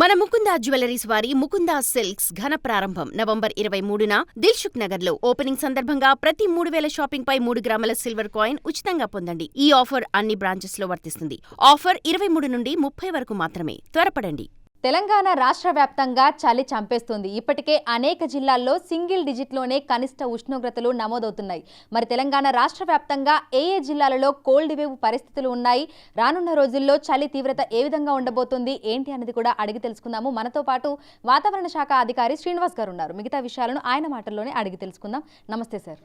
మన ముకుందా జ్యువెలరీస్ వారి ముకుందా సిల్క్స్ ఘన ప్రారంభం నవంబర్ 23న దిల్సుఖ్ నగర్ లో ఓపెనింగ్ సందర్భంగా ప్రతి 3000 షాపింగ్ పై 3 గ్రాముల సిల్వర్ కాయిన్ ఉచితంగా పొందండి. ఈ ఆఫర్ అన్ని బ్రాంచెస్ లో వర్తిస్తుంది. ఆఫర్ 23 నుండి 30 వరకు మాత్రమే. త్వరపడండి. తెలంగాణ రాష్ట్ర వ్యాప్తంగా చలి చంపేస్తుంది. ఇప్పటికే అనేక జిల్లాల్లో సింగిల్ డిజిట్లోనే కనిష్ట ఉష్ణోగ్రతలు నమోదవుతున్నాయి. మరి తెలంగాణ రాష్ట్ర వ్యాప్తంగా ఏ జిల్లాలలో కోల్డ్ వేవ్ పరిస్థితులు ఉన్నాయి, రానున్న రోజుల్లో చలి తీవ్రత ఏ విధంగా ఉండబోతుంది ఏంటి అనేది కూడా అడిగి తెలుసుకుందాము. మనతో పాటు వాతావరణ శాఖ అధికారి శ్రీనివాస్ గారు ఉన్నారు. మిగతా విషయాలను ఆయన మాటల్లోనే అడిగి తెలుసుకుందాం. నమస్తే సార్.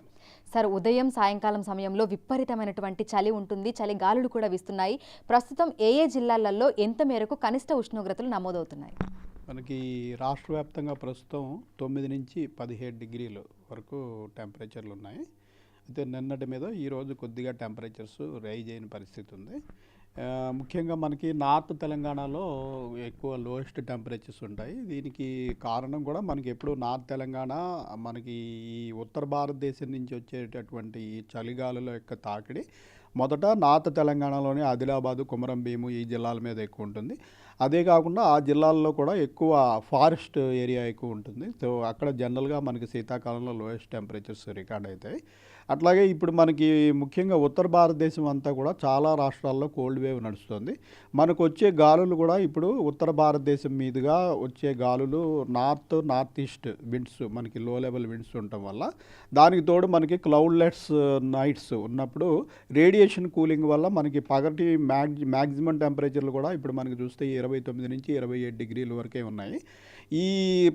సార్, ఉదయం సాయంకాలం సమయంలో విపరీతమైనటువంటి చలి ఉంటుంది, చలి గాలులు కూడా వీస్తున్నాయి. ప్రస్తుతం ఏ జిల్లాలలో ఎంత మేరకు కనిష్ట ఉష్ణోగ్రతలు నమోదవుతున్నాయి? మనకి రాష్ట్ర వ్యాప్తంగా ప్రస్తుతం 9 నుంచి 17 డిగ్రీల వరకు టెంపరేచర్లు ఉన్నాయి. అయితే నిన్నటి మీద ఈరోజు కొద్దిగా టెంపరేచర్స్ రైజ్ అయిన పరిస్థితి ఉంది. ముఖ్యంగా మనకి నార్త్ తెలంగాణలో ఎక్కువ లోయెస్ట్ టెంపరేచర్స్ ఉంటాయి. దీనికి కారణం కూడా మనకి ఎప్పుడు నార్త్ తెలంగాణ, మనకి ఈ ఉత్తర భారతదేశం నుంచి వచ్చేటటువంటి ఈ చలిగాలుల యొక్క తాకిడి మొదట నార్త్ తెలంగాణలోని ఆదిలాబాదు, కొమరం భీము ఈ జిల్లాల మీద ఎక్కువ ఉంటుంది. అదే కాకుండా ఆ జిల్లాల్లో కూడా ఎక్కువ ఫారెస్ట్ ఏరియా ఎక్కువ ఉంటుంది. సో అక్కడ జనరల్గా మనకి శీతాకాలంలో లోయెస్ట్ టెంపరేచర్స్ రికార్డ్ అవుతాయి. అట్లాగే ఇప్పుడు మనకి ముఖ్యంగా ఉత్తర భారతదేశం అంతా కూడా చాలా రాష్ట్రాల్లో కోల్డ్ వేవ్ నడుస్తుంది. మనకు వచ్చే గాలులు కూడా ఇప్పుడు ఉత్తర భారతదేశం మీదుగా వచ్చే గాలులు నార్త్ ఈస్ట్ విండ్స్, మనకి లో లెవెల్ విండ్స్ ఉండటం వల్ల, దానికి తోడు మనకి క్లౌడ్లెస్ నైట్స్ ఉన్నప్పుడు రేడియేషన్ కూలింగ్ వల్ల మనకి పగటి మ్యాక్సిమం టెంపరేచర్లు కూడా ఇప్పుడు మనకి చూస్తే 29 నుంచి 27 డిగ్రీల వరకే ఉన్నాయి. ఈ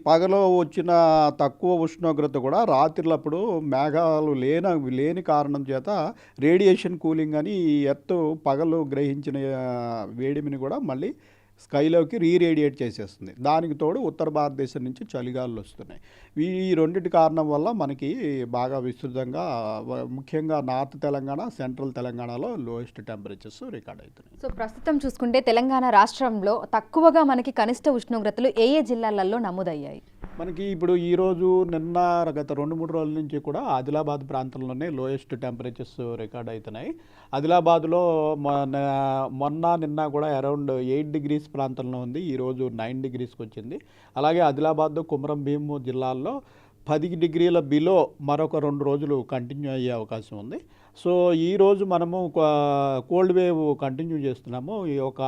పగలో వచ్చిన తక్కువ ఉష్ణోగ్రత కూడా రాత్రులప్పుడు మేఘాలు లేని కారణం చేత రేడియేషన్ కూలింగ్ అని ఈ ఎర్త్ పగలు గ్రహించిన వేడిమిని కూడా మళ్ళీ స్కైలోకి రీరేడియేట్ చేసేస్తుంది. దానికి తోడు ఉత్తర భారతదేశం నుంచి చలిగాలులు వస్తున్నాయి. ఈ రెండింటి కారణం వల్ల మనకి బాగా విస్తృతంగా ముఖ్యంగా నార్త్ తెలంగాణ, సెంట్రల్ తెలంగాణలో లోయెస్ట్ టెంపరేచర్స్ రికార్డ్ అవుతున్నాయి. సో ప్రస్తుతం చూసుకుంటే తెలంగాణ రాష్ట్రంలో తక్కువగా మనకి కనిష్ట ఉష్ణోగ్రతలు ఏ జల్లాలలో నమోదయ్యాయి? మనకి ఇప్పుడు ఈరోజు నిన్న గత 2-3 రోజుల నుంచి కూడా ఆదిలాబాద్ ప్రాంతంలోనే లోయెస్ట్ టెంపరేచర్స్ రికార్డ్ అవుతున్నాయి. ఆదిలాబాద్లో నిన్న కూడా అరౌండ్ 8 డిగ్రీస్ ప్రాంతంలో ఉంది. ఈరోజు 9 డిగ్రీస్కి వచ్చింది. అలాగే ఆదిలాబాద్, కొమరం భీము జిల్లాల్లో 10 డిగ్రీల బిలో మరొక 2 రోజులు కంటిన్యూ అయ్యే అవకాశం ఉంది. సో ఈరోజు మనము కోల్డ్ వేవ్ కంటిన్యూ చేస్తున్నాము. ఈ ఒక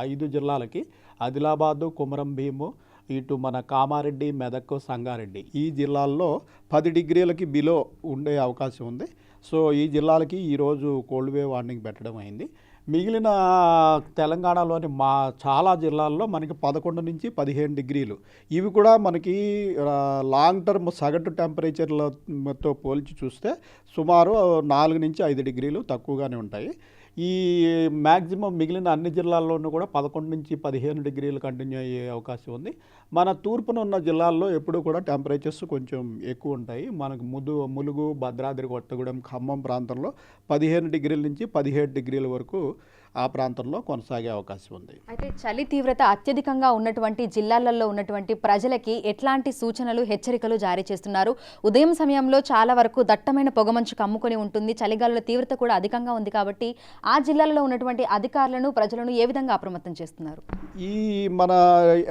5 జిల్లాలకి ఆదిలాబాదు, కొమరం భీము, ఇటు మన కామారెడ్డి, మెదక్, సంగారెడ్డి ఈ జిల్లాల్లో 10 డిగ్రీలకి బిలో ఉండే అవకాశం ఉంది. సో ఈ జిల్లాలకి ఈరోజు కోల్డ్ వేవ్ వార్నింగ్ పెట్టడం అయింది. మిగిలిన తెలంగాణలోని చాలా జిల్లాల్లో మనకి 11 నుంచి 15 డిగ్రీలు, ఇవి కూడా మనకి లాంగ్ టర్మ్ సగటు టెంపరేచర్లతో పోల్చి చూస్తే సుమారు 4 నుంచి 5 డిగ్రీలు తక్కువగానే ఉంటాయి. ఈ మ్యాక్సిమం మిగిలిన అన్ని జిల్లాల్లోనూ కూడా 11 నుంచి 15 డిగ్రీలు కంటిన్యూ అయ్యే అవకాశం ఉంది. మన తూర్పున ఉన్న జిల్లాల్లో ఎప్పుడూ కూడా టెంపరేచర్స్ కొంచెం ఎక్కువ ఉంటాయి. మనకు ములుగు, భద్రాద్రి కొత్తగూడెం, ఖమ్మం ప్రాంతంలో 15 డిగ్రీల నుంచి 17 డిగ్రీల వరకు ఆ ప్రాంతంలో కొనసాగే అవకాశం ఉంది. అయితే చలి తీవ్రత అత్యధికంగా ఉన్నటువంటి జిల్లాలలో ఉన్నటువంటి ప్రజలకి ఎట్లాంటి సూచనలు, హెచ్చరికలు జారీ చేస్తున్నారు? ఉదయం సమయంలో చాలా వరకు దట్టమైన పొగమంచు కమ్ముకొని ఉంటుంది, చలిగాలుల తీవ్రత కూడా అధికంగా ఉంది కాబట్టి ఆ జిల్లాలలో ఉన్నటువంటి అధికారులను, ప్రజలను ఏ విధంగా అప్రమత్తం చేస్తున్నారు? ఈ మన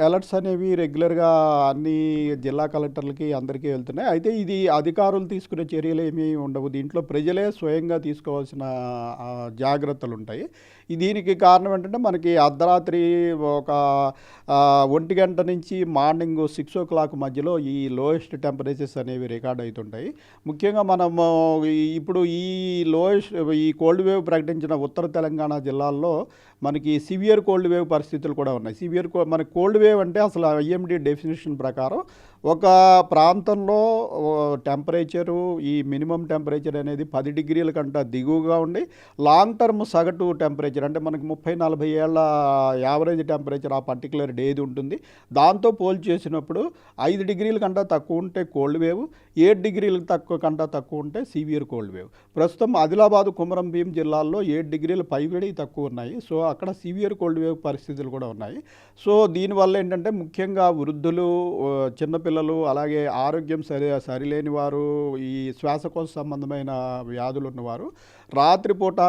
అలర్ట్స్ అనేవి రెగ్యులర్గా అన్ని జిల్లా కలెక్టర్లకి అందరికీ వెళ్తున్నాయి. అయితే ఇది అధికారులు తీసుకునే చర్యలు ఏమీ ఉండవు. దీంట్లో ప్రజలే స్వయంగా తీసుకోవాల్సిన జాగ్రత్తలు ఉంటాయి. దీనికి కారణం ఏంటంటే మనకి అర్ధరాత్రి ఒక 1 గంట నుంచి మార్నింగ్ 6 o'clock మధ్యలో ఈ లోయెస్ట్ టెంపరేచర్స్ అనేవి రికార్డ్ అవుతుంటాయి. ముఖ్యంగా మనము ఇప్పుడు ఈ కోల్డ్ వేవ్ ప్రకటించిన ఉత్తర తెలంగాణ జిల్లాల్లో మనకి సివియర్ కోల్డ్ వేవ్ పరిస్థితులు కూడా ఉన్నాయి. మనకి కోల్డ్ వేవ్ అంటే అసలు ఐఎండీ డెఫినేషన్ ప్రకారం ఒక ప్రాంతంలో టెంపరేచరు, ఈ మినిమం టెంపరేచర్ అనేది 10 డిగ్రీల కంటే దిగువగా ఉండి లాంగ్ టర్మ్ సగటు టెంపరేచర్ అంటే మనకి 30-40 ఏళ్ళ యావరేజ్ టెంపరేచర్ ఆ పర్టికులర్ డేది ఉంటుంది. దాంతో పోల్చి చేసినప్పుడు 5 డిగ్రీల కంటే తక్కువ ఉంటే కోల్డ్ వేవ్, 7 డిగ్రీల కంటే తక్కువ ఉంటే సివియర్ కోల్డ్ వేవ్. ప్రస్తుతం ఆదిలాబాదు, కొమరం భీం జిల్లాల్లో 7 డిగ్రీల పైబడి తక్కువ ఉన్నాయి. సో అక్కడ సివియర్ కోల్డ్ వేవ్ పరిస్థితులు కూడా ఉన్నాయి. సో దీనివల్ల ఏంటంటే ముఖ్యంగా వృద్ధులు, చిన్నపిల్లలు, అలాగే ఆరోగ్యం సరిలేని వారు, ఈ శ్వాసకోశ సంబంధమైన వ్యాధులు ఉన్నవారు రాత్రిపూట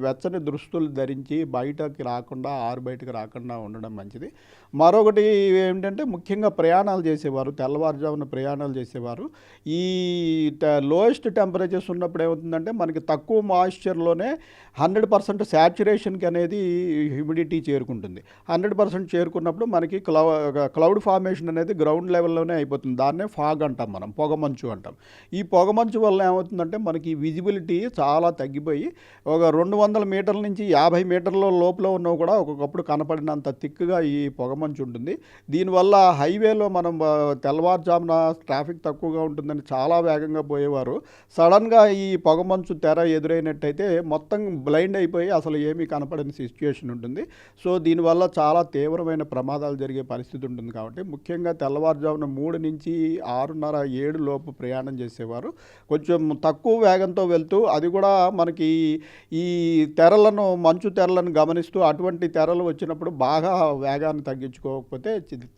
వెచ్చని దుస్తులు ధరించి బయటకి రాకుండా, బయటకు రాకుండా ఉండడం మంచిది. మరొకటి ఏంటంటే ముఖ్యంగా ప్రయాణాలు చేసేవారు, తెల్లవారుజామున ప్రయాణాలు చేసేవారు ఈ లోయెస్ట్ టెంపరేచర్స్ ఉన్నప్పుడు ఏమవుతుందంటే మనకి తక్కువ మాయిశ్చర్లోనే 100% శాచ్యురేషన్కి అనేది హ్యూమిడిటీ చేరుకుంటుంది. 100% చేరుకున్నప్పుడు మనకి క్లౌడ్ ఫార్మేషన్ అనేది గ్రౌండ్ లెవెల్లోనే అయిపోతుంది. దాన్నే ఫాగ్ అంటాం, మనం పొగమంచు అంటాం. ఈ పొగమంచు వల్ల ఏమవుతుందంటే మనకి విజిబిలిటీ చాలా తగ్గిపోయి ఒక 200 మీటర్ల నుంచి 50 మీటర్ల లోపల ఉన్నవి కూడా ఒక్కొక్కప్పుడు కనపడినంత థిక్గా ఈ పొగమంచు ఉంటుంది. దీనివల్ల హైవేలో మనం తెల్లవారుజామున ట్రాఫిక్ తక్కువగా ఉంటుందని చాలా వేగంగా పోయేవారు సడన్గా ఈ పొగమంచు తెర ఎదురైనట్టయితే మొత్తం బ్లైండ్ అయిపోయి అసలు ఏమీ కనపడని సిచ్యుయేషన్ ఉంటుంది. సో దీనివల్ల చాలా తీవ్రమైన ప్రమాదాలు జరిగే పరిస్థితి ఉంటుంది. కాబట్టి ముఖ్యంగా తెల్లవారుజామున 3 నుంచి 6:30, 7 లోపు ప్రయాణం చేసేవారు కొంచెం తక్కువ వేగంతో వెళ్తూ, అది కూడా మనకి ఈ మంచు తెరలను గమనిస్తూ అటువంటి తెరలు వచ్చినప్పుడు బాగా వేగాన్ని తగ్గించుకోకపోతే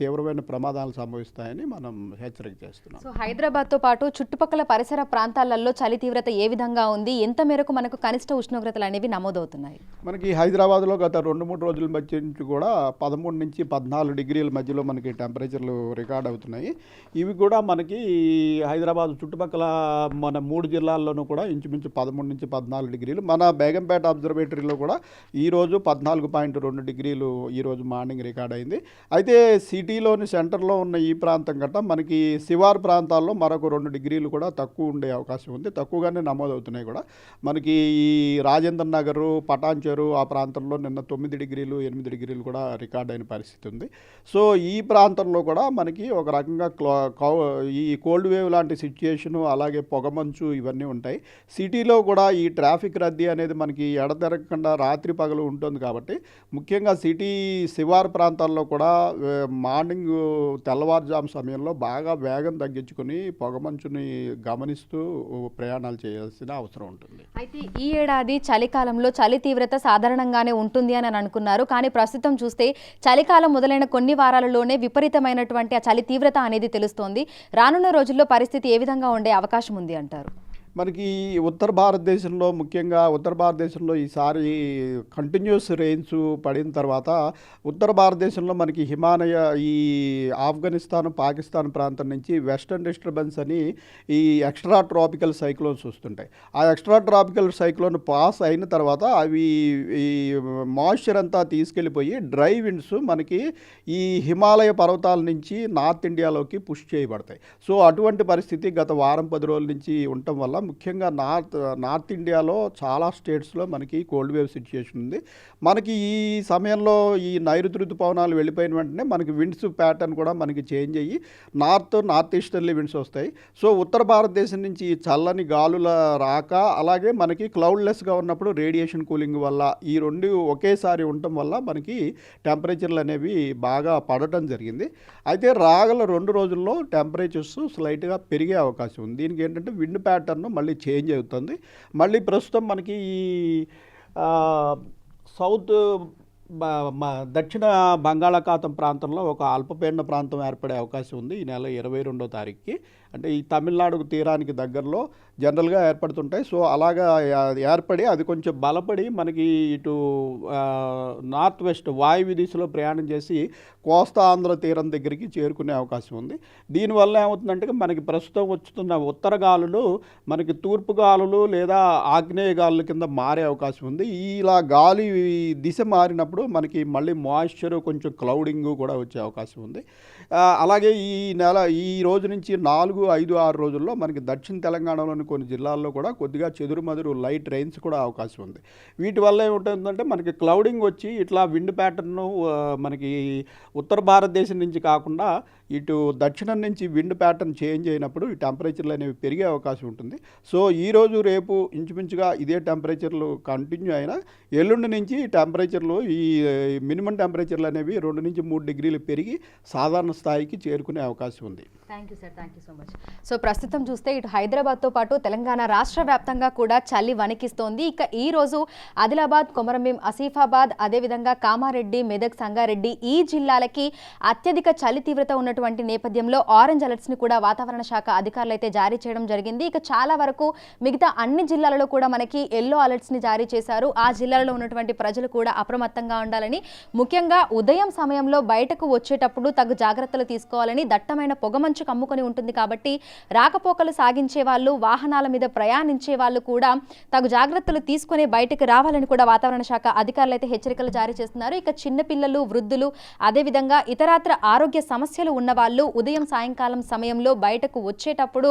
తీవ్రమైన ప్రమాదాలు సంభవిస్తాయని మనం హెచ్చరిక చేస్తున్నాం. సో హైదరాబాద్తో పాటు చుట్టుపక్కల పరిసర ప్రాంతాలలో చలి తీవ్రత ఏ విధంగా ఉంది, ఎంత మేరకు మనకు కనిష్ట ఉష్ణోగ్రతలు అనేవి నమోదవుతున్నాయి? మనకి హైదరాబాద్లో గత 2-3 రోజుల మధ్య నుంచి కూడా 13 నుంచి 14 డిగ్రీల మధ్యలో మనకి టెంపరేచర్లు రికార్డ్ అవుతున్నాయి. ఇవి కూడా మనకి హైదరాబాద్ చుట్టుపక్కల మన 3 జిల్లాల్లోనూ కూడా ఇంచుమించు 13 నుంచి 14 డిగ్రీలు. మన బేగంపేట అబ్జర్వేటరీలో కూడా ఈరోజు 14.2 డిగ్రీలు ఈరోజు మార్నింగ్ రికార్డ్ అయింది. అయితే సిటీలోని సెంటర్లో ఉన్న ఈ ప్రాంతం గట్ట మనకి శివారు ప్రాంతాల్లో మరొక 2 డిగ్రీలు కూడా తక్కువ ఉండే అవకాశం ఉంది. తక్కువగానే నమోదవుతున్నాయి కూడా. మనకి ఈ రాజేంద్ర నగరు, పటాన్చెరు ఆ ప్రాంతంలో నిన్న 9 డిగ్రీలు, 8 డిగ్రీలు కూడా రికార్డ్ అయిన పరిస్థితి ఉంది. సో ఈ ప్రాంతంలో కూడా మనకి ఒక రకంగా ఈ కోల్డ్ వేవ్ లాంటి సిచ్యుయేషను, అలాగే పొగమంచు ఇవన్నీ ఉంటాయి. సిటీలో కూడా ఈ ట్రాఫిక్ రద్దీ అనేది మనకి ఎడతెరగకుండా రాత్రి పగలు ఉంటుంది. కాబట్టి ముఖ్యంగా సిటీ శివారు ప్రాంతాల్లో కూడా మార్నింగ్ తెల్లవారుజాము సమయంలో బాగా వేగం తగ్గించుకొని పొగమంచుని గమనిస్తూ ప్రయాణాలు చేయాల్సిన అవసరం ఉంటుంది. అయితే ఈ ఏడాది చలికాలంలో చలి తీవ్రత సాధారణంగానే ఉంటుంది అని అనుకున్నారు. కానీ ప్రస్తుతం చూస్తే చలికాలం మొదలైన కొన్ని వారాలలోనే విపరీతమైనటువంటి ఆ చలి తీవ్రత అనేది తెలుస్తోంది. రానున్న రోజుల్లో పరిస్థితి ఏ విధంగా ఉండే అవకాశం ఉంది అంటారు? మనకి ఉత్తర భారతదేశంలో ఈసారి కంటిన్యూస్ రెయిన్స్ పడిన తర్వాత ఉత్తర భారతదేశంలో మనకి హిమాలయ, ఈ ఆఫ్ఘనిస్తాన్, పాకిస్తాన్ ప్రాంతం నుంచి వెస్టర్న్ డిస్టర్బెన్స్ అని ఈ ఎక్స్ట్రా ట్రాపికల్ సైక్లోన్స్ వస్తుంటాయి. ఆ ఎక్స్ట్రా ట్రాపికల్ సైక్లోన్ పాస్ అయిన తర్వాత అవి ఈ మాయిశ్చర్ అంతా తీసుకెళ్ళిపోయి డ్రై విండ్స్ మనకి ఈ హిమాలయ పర్వతాల నుంచి నార్త్ ఇండియాలోకి పుష్ చేయబడతాయి. సో అటువంటి పరిస్థితి గత వారం 10 రోజుల నుంచి ఉండటం వల్ల ముఖ్యంగా నార్త్ ఇండియాలో చాలా స్టేట్స్లో మనకి కోల్డ్ వేవ్ సిచ్యుయేషన్ ఉంది. మనకి ఈ సమయంలో ఈ నైరుతి ఋతుపవనాలు వెళ్ళిపోయిన వెంటనే మనకి విండ్స్ ప్యాటర్న్ కూడా మనకి చేంజ్ అయ్యి నార్త్ ఈస్టర్లీ విండ్స్ వస్తాయి. సో ఉత్తర భారతదేశం నుంచి చల్లని గాలుల రాక, అలాగే మనకి క్లౌడ్లెస్గా ఉన్నప్పుడు రేడియేషన్ కూలింగ్ వల్ల ఈ రెండు ఒకేసారి ఉండటం వల్ల మనకి టెంపరేచర్లు అనేవి బాగా పడటం జరిగింది. అయితే రాగల 2 రోజుల్లో టెంపరేచర్స్ స్లైట్గా పెరిగే అవకాశం ఉంది. దీనికి ఏంటంటే విండ్ ప్యాటర్న్ మళ్ళీ చేంజ్ అవుతుంది. మళ్ళీ ప్రస్తుతం మనకి ఈ దక్షిణ బంగాళాఖాతం ప్రాంతంలో ఒక అల్పపీడన ప్రాంతం ఏర్పడే అవకాశం ఉంది ఈ నెల 22వ తారీఖుకి. అంటే ఈ తమిళనాడు తీరానికి దగ్గరలో జనరల్గా ఏర్పడుతుంటాయి. సో అలాగా ఏర్పడి అది కొంచెం బలపడి మనకి ఇటు నార్త్ వెస్ట్ వాయువ్య దిశలో ప్రయాణం చేసి కోస్తా ఆంధ్ర తీరం దగ్గరికి చేరుకునే అవకాశం ఉంది. దీనివల్ల ఏమవుతుందంటే మనకి ప్రస్తుతం వస్తున్న ఉత్తర గాలులు మనకి తూర్పు గాలులు లేదా ఆగ్నేయ గాలుల కింద మారే అవకాశం ఉంది. ఇలా గాలి దిశ మారినప్పుడు మనకి మళ్ళీ మాయిశ్చర్, కొంచెం క్లౌడింగ్ కూడా వచ్చే అవకాశం ఉంది. అలాగే ఈ రోజు నుంచి 4, 5, 6 రోజుల్లో మనకి దక్షిణ తెలంగాణలోని కొన్ని జిల్లాల్లో కూడా కొద్దిగా చెదురుమదురు లైట్ రెయిన్స్ కూడా అవకాశం ఉంది. వీటి వల్ల ఏముంటుందంటే మనకి క్లౌడింగ్ వచ్చి ఇట్లా విండ్ ప్యాటర్న్ మనకి ఉత్తర భారతదేశం నుంచి కాకుండా ఇటు దక్షిణం నుంచి విండ్ ప్యాటర్న్ చేంజ్ అయినప్పుడు ఈ టెంపరేచర్లు అనేవి పెరిగే అవకాశం ఉంటుంది. సో ఈరోజు రేపు ఇంచుమించుగా ఇదే టెంపరేచర్లు కంటిన్యూ అయినా ఎల్లుండి నుంచి టెంపరేచర్లు ఈ మినిమం టెంపరేచర్లు అనేవి 2 నుంచి 3 డిగ్రీలు పెరిగి సాధారణ స్థాయికి చేరుకునే అవకాశం ఉంది. Thank you sir, thank you so much. So ప్రస్తుతం చూస్తే ఇటు హైదరాబాద్తో పాటు తెలంగాణ రాష్ట్ర వ్యాప్తంగా కూడా చలి వణికిస్తోంది. ఇక ఈ రోజు ఆదిలాబాద్, కొమరంభీం, ఆసిఫాబాద్, అదేవిధంగా కామారెడ్డి, మెదక్, సంగారెడ్డి ఈ జిల్లాలకి అత్యధిక చలి తీవ్రత ఉన్నటువంటి ఉన్నటువంటి నేపథ్యంలో ఆరెంజ్ అలర్ట్స్ని కూడా వాతావరణ శాఖ అధికారులు అయితే జారీ చేయడం జరిగింది. ఇక చాలా వరకు మిగతా అన్ని జిల్లాలలో కూడా మనకి ఎల్లో అలర్ట్స్ని జారీ చేశారు. ఆ జిల్లాలలో ఉన్నటువంటి ప్రజలు కూడా అప్రమత్తంగా ఉండాలని, ముఖ్యంగా ఉదయం సమయంలో బయటకు వచ్చేటప్పుడు తగు జాగ్రత్తలు తీసుకోవాలని. దట్టమైన పొగమంచు కమ్ముకొని ఉంటుంది కాబట్టి రాకపోకలు సాగించే వాళ్ళు, వాహనాల మీద ప్రయాణించే వాళ్ళు కూడా తగు జాగ్రత్తలు తీసుకుని బయటకు రావాలని కూడా వాతావరణ శాఖ అధికారులు అయితే హెచ్చరికలు జారీ చేస్తున్నారు. ఇక చిన్నపిల్లలు, వృద్ధులు, అదేవిధంగా ఇతరత్ర ఆరోగ్య సమస్యలు ఉన్న వాళ్ళు ఉదయం సాయంకాలం సమయంలో బయటకు వచ్చేటప్పుడు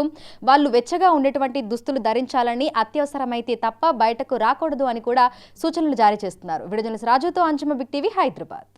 వాళ్ళు వెచ్చగా ఉండేటువంటి దుస్తులు ధరించాలని, అత్యవసరమైతే తప్ప బయటకు రాకూడదు అని కూడా సూచనలు జారీ చేస్తున్నారు. వీడియో జర్నలిస్ట్ రాజుతో అంజుమ, బిగ్ టీవీ, హైదరాబాద్.